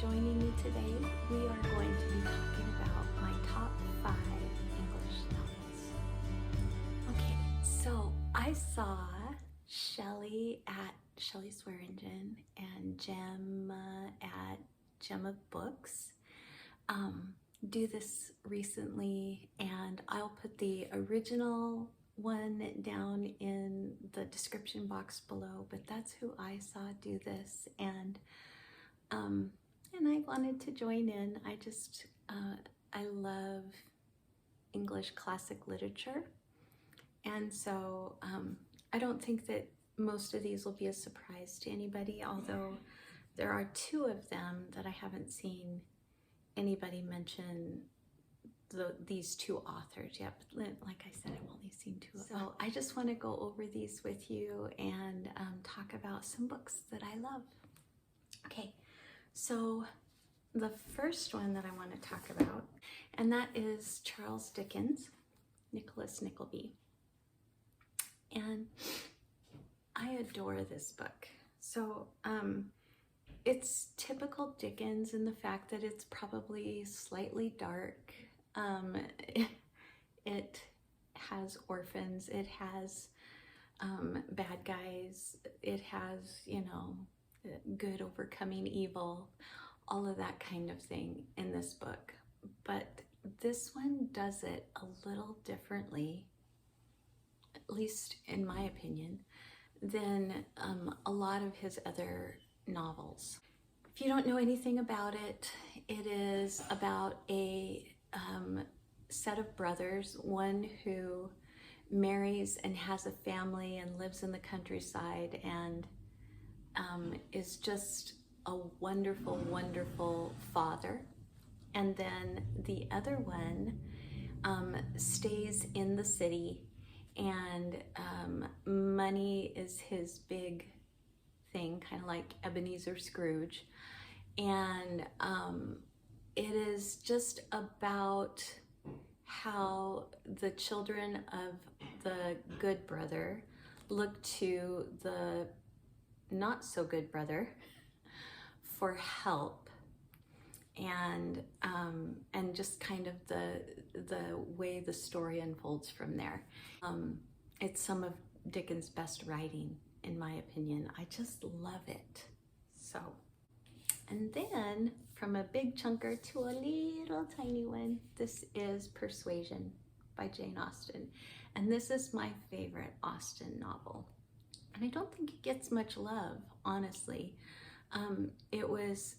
joining me today. We are going to be talking about my top 5 English novels. Okay, so I saw Shelley at Swearingen and Gemma at Gemma Books do this recently, and I'll put the original one down in the description box below, but that's who I saw do this, and I wanted to join in. I love English classic literature, and so I don't think that most of these will be a surprise to anybody, although there are 2 of them that I haven't seen anybody mention these 2 authors yet. But like I said, I've only seen 2 of them. So I just want to go over these with you and talk about some books that I love. Okay, so the first one that I want to talk about, and that is Charles Dickens, Nicholas Nickleby. And I adore this book. So it's typical Dickens in the fact that it's probably slightly dark. It has orphans, it has bad guys, it has, good overcoming evil, all of that kind of thing in this book. But this one does it a little differently, at least in my opinion, than a lot of his other novels. If you don't know anything about it, it is about a set of brothers, one who marries and has a family and lives in the countryside and is just a wonderful, wonderful father. And then the other one stays in the city, and money is his big thing, kind of like Ebeneezer Scrooge. And it is just about how the children of the good brother look to the not so good brother for help, and just kind of the way the story unfolds from there. It's some of Dickens' best writing, in my opinion. I just love it. So, and then from a big chunker to a little tiny one, this is Persuasion by Jane Austen. And this is my favorite Austen novel. And I don't think it gets much love, honestly. It was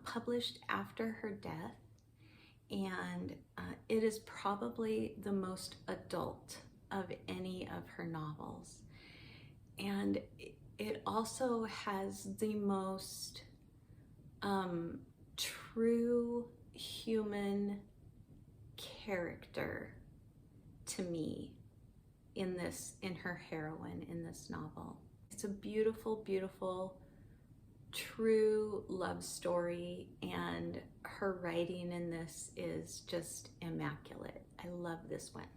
published after her death, and it is probably the most adult of any of her novels. And it also has the most true human character to me in her heroine in this novel. It's a beautiful, beautiful, true love story, and her writing in this is just immaculate. I love this one.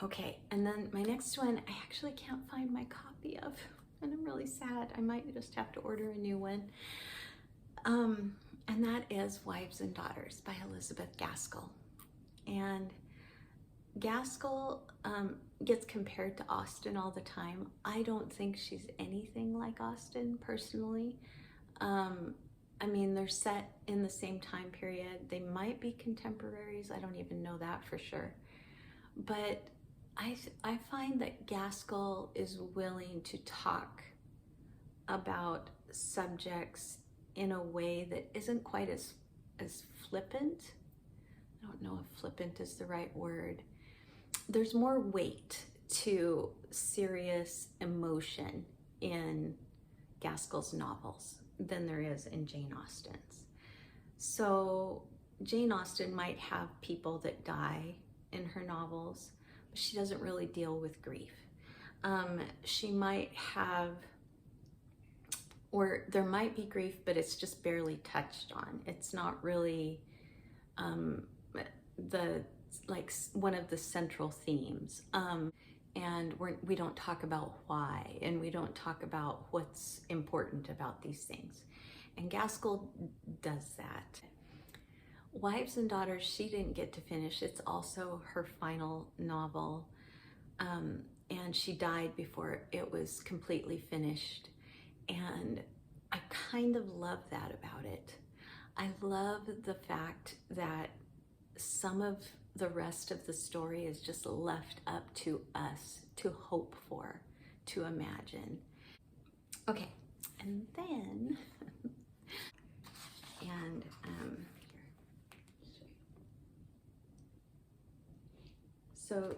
Okay, and then my next one, I actually can't find my copy of, and I'm really sad. I might just have to order a new one. And that is Wives and Daughters by Elizabeth Gaskell. And Gaskell gets compared to Austen all the time. I don't think she's anything like Austen, personally. I mean, they're set in the same time period. They might be contemporaries. I don't even know that for sure. But I find that Gaskell is willing to talk about subjects in a way that isn't quite as flippant. I don't know if flippant is the right word. There's more weight to serious emotion in Gaskell's novels than there is in Jane Austen's. So Jane Austen might have people that die in her novels, but she doesn't really deal with grief. She might have, or there might be grief, but it's just barely touched on. It's not really one of the central themes. and we don't talk about why, and we don't talk about what's important about these things. And Gaskell does that. Wives and Daughters, she didn't get to finish. It's also her final novel, and she died before it was completely finished. And I kind of love that about it. I love the fact that some of the rest of the story is just left up to us to hope for, to imagine. Okay, and then, and so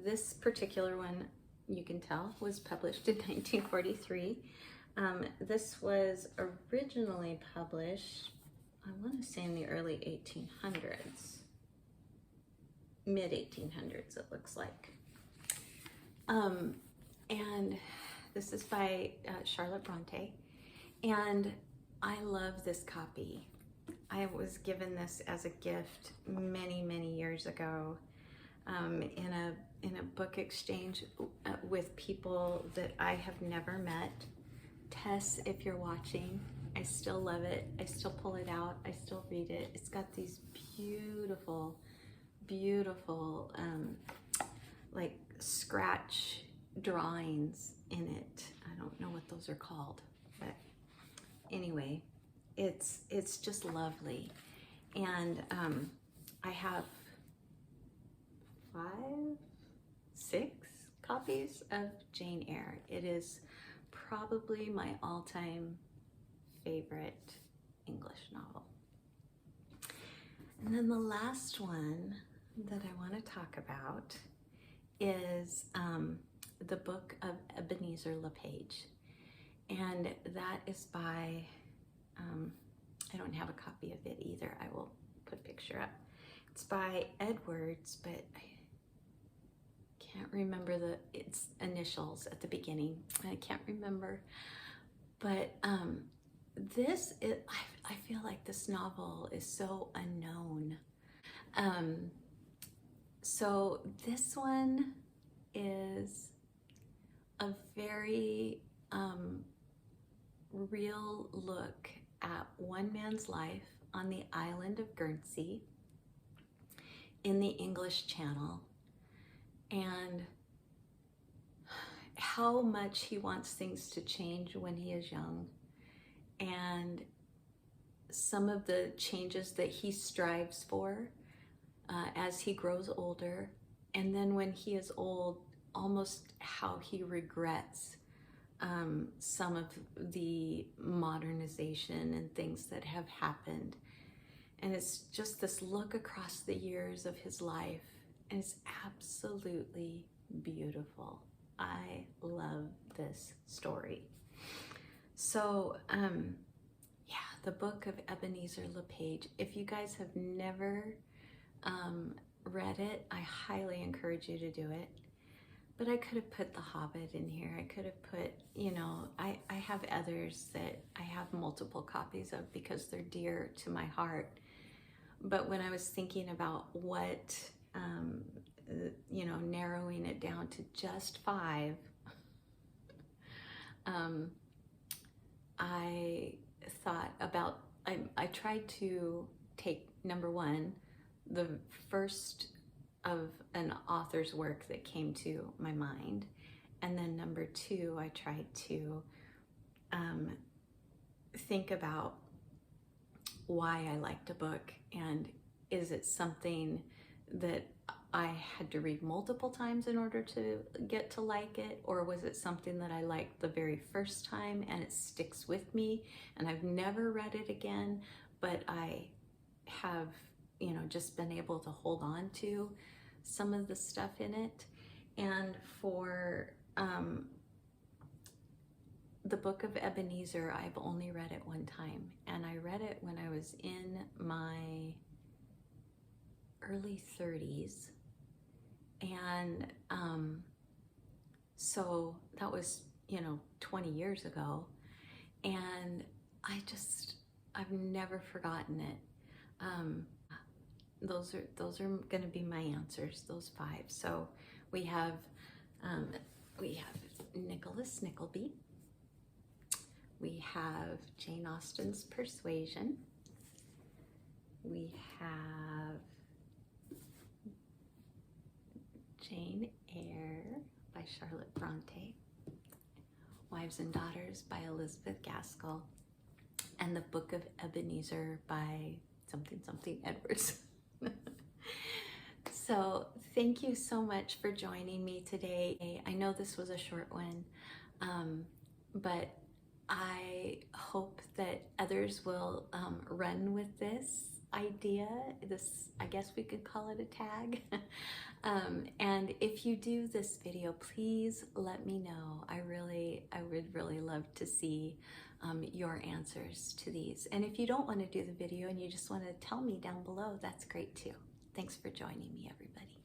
this particular one, you can tell, was published in 1943. This was originally published, I want to say in the early 1800s, mid 1800s it looks like. And this is by Charlotte Bronte, and I love this copy. I was given this as a gift many, many years ago. In a book exchange with people that I have never met. Tess, if you're watching, I still love it. I still pull it out. I still read it. It's got these beautiful, beautiful, like scratch drawings in it. I don't know what those are called, but anyway, it's just lovely. And I have 5, 6 copies of Jane Eyre. It is probably my all-time favorite English novel. And then the last one that I want to talk about is the Book of Ebenezer, LePage. And that is by, I don't have a copy of it either. I will put a picture up. It's by Edwards, but I can't remember its initials at the beginning. I can't remember. But I feel like this novel is so unknown. So this one is a very real look at one man's life on the island of Guernsey in the English Channel, and how much he wants things to change when he is young, and some of the changes that he strives for as he grows older, and then when he is old, almost how he regrets some of the modernization and things that have happened. And it's just this look across the years of his life, and it's absolutely beautiful. I love this story. So, yeah, the Book of Ebenezer, LePage. If you guys have never read it, I highly encourage you to do it. But I could have put The Hobbit in here. I could have put, you know, I have others that I have multiple copies of because they're dear to my heart. But when I was thinking about what, you know, narrowing it down to just 5, I thought about, I tried to take number 1, the first of an author's work that came to my mind, and then number 2, I tried to think about why I liked a book, and is it something that I had to read multiple times in order to get to like it, or was it something that I liked the very first time and it sticks with me and I've never read it again, but I have, you know, just been able to hold on to some of the stuff in it. And for the Book of Ebenezer, I've only read it one time, and I read it when I was in my early 30s, and so that was, you know, 20 years ago, and I've never forgotten it. Those are going to be my answers, those 5. So we have We have Nicholas Nickleby. We have Jane Austen's Persuasion. We have Jane Eyre by Charlotte Bronte. Wives and Daughters by Elizabeth Gaskell. And the Book of Ebenezer by something Edwards. So thank you so much for joining me today. I know this was a short one, but I hope that others will run with this idea. This, I guess we could call it a tag. And if you do this video, please let me know. I would really love to see your answers to these. And if you don't want to do the video and you just want to tell me down below, that's great too. Thanks for joining me, everybody.